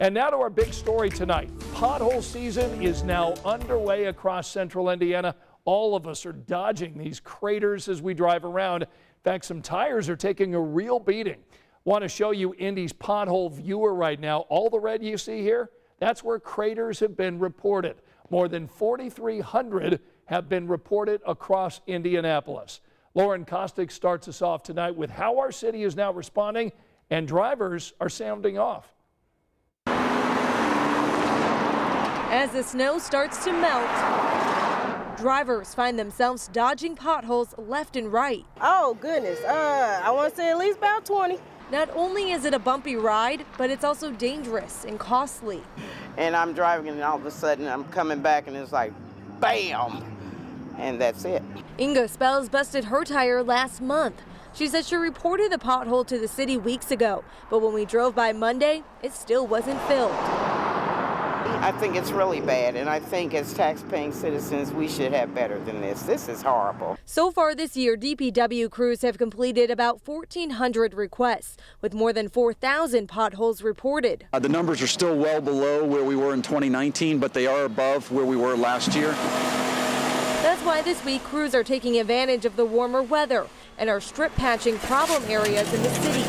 And now to our big story tonight. Pothole season is now underway across central Indiana. All of us are dodging these craters as we drive around. In fact, some tires are taking a real beating. Want to show you Indy's pothole viewer right now. All the red you see here, that's where craters have been reported. More than 4,300 have been reported across Indianapolis. Lauren Kostick starts us off tonight with how our city is now responding and drivers are sounding off. As the snow starts to melt, drivers find themselves dodging potholes left and right. Oh, goodness. I want to say at least about 20. Not only is it a bumpy ride, but it's also dangerous and costly. And I'm driving and all of a sudden I'm coming back and it's like, bam, and that's it. Inga Spells busted her tire last month. She said she reported the pothole to the city weeks ago, but when we drove by Monday, it still wasn't filled. I think it's really bad, and I think as tax-paying citizens, we should have better than this. This is horrible. So far this year, DPW crews have completed about 1,400 requests, with more than 4,000 potholes reported. The numbers are still well below where we were in 2019, but they are above where we were last year. That's why this week crews are taking advantage of the warmer weather and are strip patching problem areas in the city.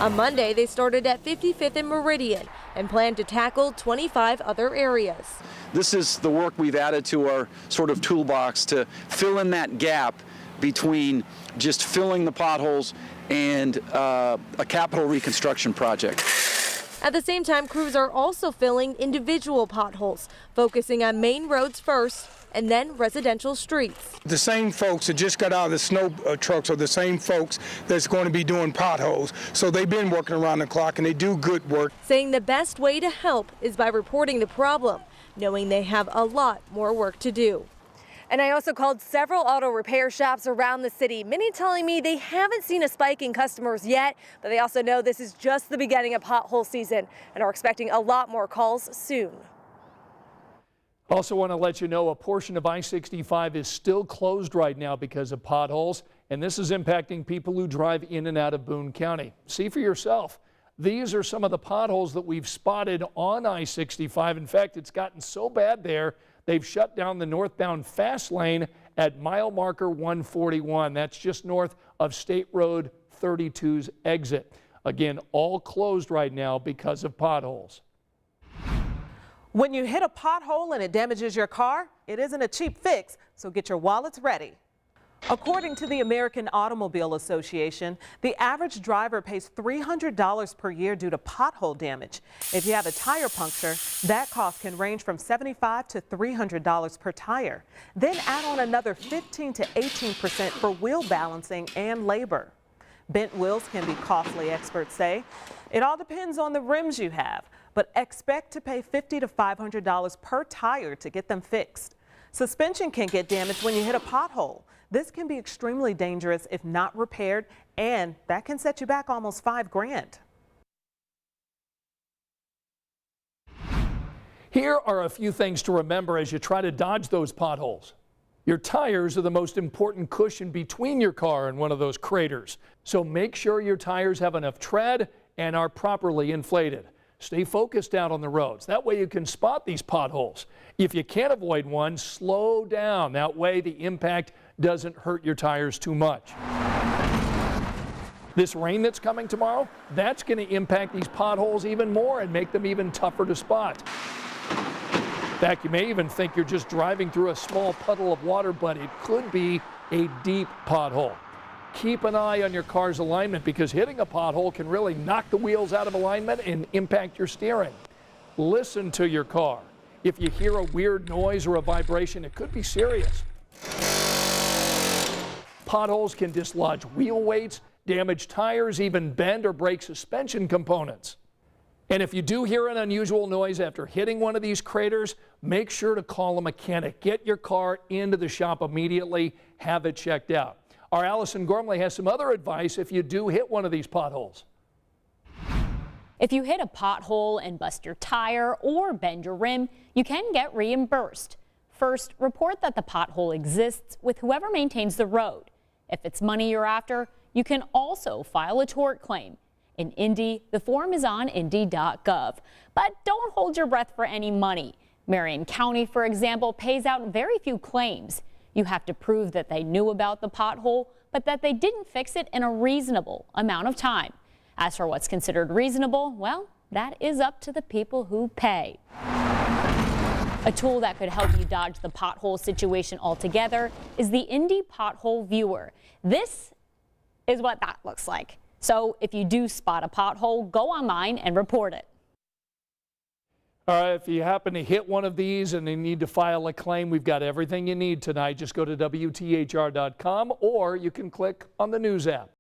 On Monday, they started at 55th and Meridian and plan to tackle 25 other areas. This is the work we've added to our sort of toolbox to fill in that gap between just filling the potholes and a capital reconstruction project. At the same time, crews are also filling individual potholes, focusing on main roads first and then residential streets. The same folks that just got out of the snow trucks are the same folks that's going to be doing potholes. So they've been working around the clock and they do good work. Saying the best way to help is by reporting the problem, knowing they have a lot more work to do. And I also called several auto repair shops around the city, many telling me they haven't seen a spike in customers yet, but they also know this is just the beginning of pothole season and are expecting a lot more calls soon. Also want to let you know a portion of I-65 is still closed right now because of potholes, and this is impacting people who drive in and out of Boone County. See for yourself. These are some of the potholes that we've spotted on I-65. In fact, it's gotten so bad there, they've shut down the northbound fast lane at mile marker 141. That's just north of State Road 32's exit. Again, all closed right now because of potholes. When you hit a pothole and it damages your car, it isn't a cheap fix, so get your wallets ready. According to the American Automobile Association, the average driver pays $300 per year due to pothole damage. If you have a tire puncture, that cost can range from $75 to $300 per tire. Then add on another 15 to 18% for wheel balancing and labor. Bent wheels can be costly, experts say. It all depends on the rims you have, but expect to pay $50 to $500 per tire to get them fixed. Suspension can get damaged when you hit a pothole. This can be extremely dangerous if not repaired, and that can set you back almost $5 grand. Here are a few things to remember as you try to dodge those potholes. Your tires are the most important cushion between your car and one of those craters. So make sure your tires have enough tread and are properly inflated. Stay focused out on the roads. That way you can spot these potholes. If you can't avoid one, slow down. That way the impact doesn't hurt your tires too much. This rain that's coming tomorrow, that's going to impact these potholes even more and make them even tougher to spot. In fact, you may even think you're just driving through a small puddle of water, but it could be a deep pothole. Keep an eye on your car's alignment because hitting a pothole can really knock the wheels out of alignment and impact your steering. Listen to your car. If you hear a weird noise or a vibration, it could be serious. Potholes can dislodge wheel weights, damage tires, even bend or break suspension components. And if you do hear an unusual noise after hitting one of these craters, make sure to call a mechanic. Get your car into the shop immediately, have it checked out. Our Allison Gormley has some other advice if you do hit one of these potholes. If you hit a pothole and bust your tire or bend your rim, you can get reimbursed. First, report that the pothole exists with whoever maintains the road. If it's money you're after, you can also file a tort claim. In Indy, the form is on indy.gov. But don't hold your breath for any money. Marion County, for example, pays out very few claims. You have to prove that they knew about the pothole, but that they didn't fix it in a reasonable amount of time. As for what's considered reasonable, well, that is up to the people who pay. A tool that could help you dodge the pothole situation altogether is the Indy Pothole Viewer. This is what that looks like. So if you do spot a pothole, go online and report it. All right, if you happen to hit one of these and you need to file a claim, we've got everything you need tonight. Just go to WTHR.com or you can click on the news app.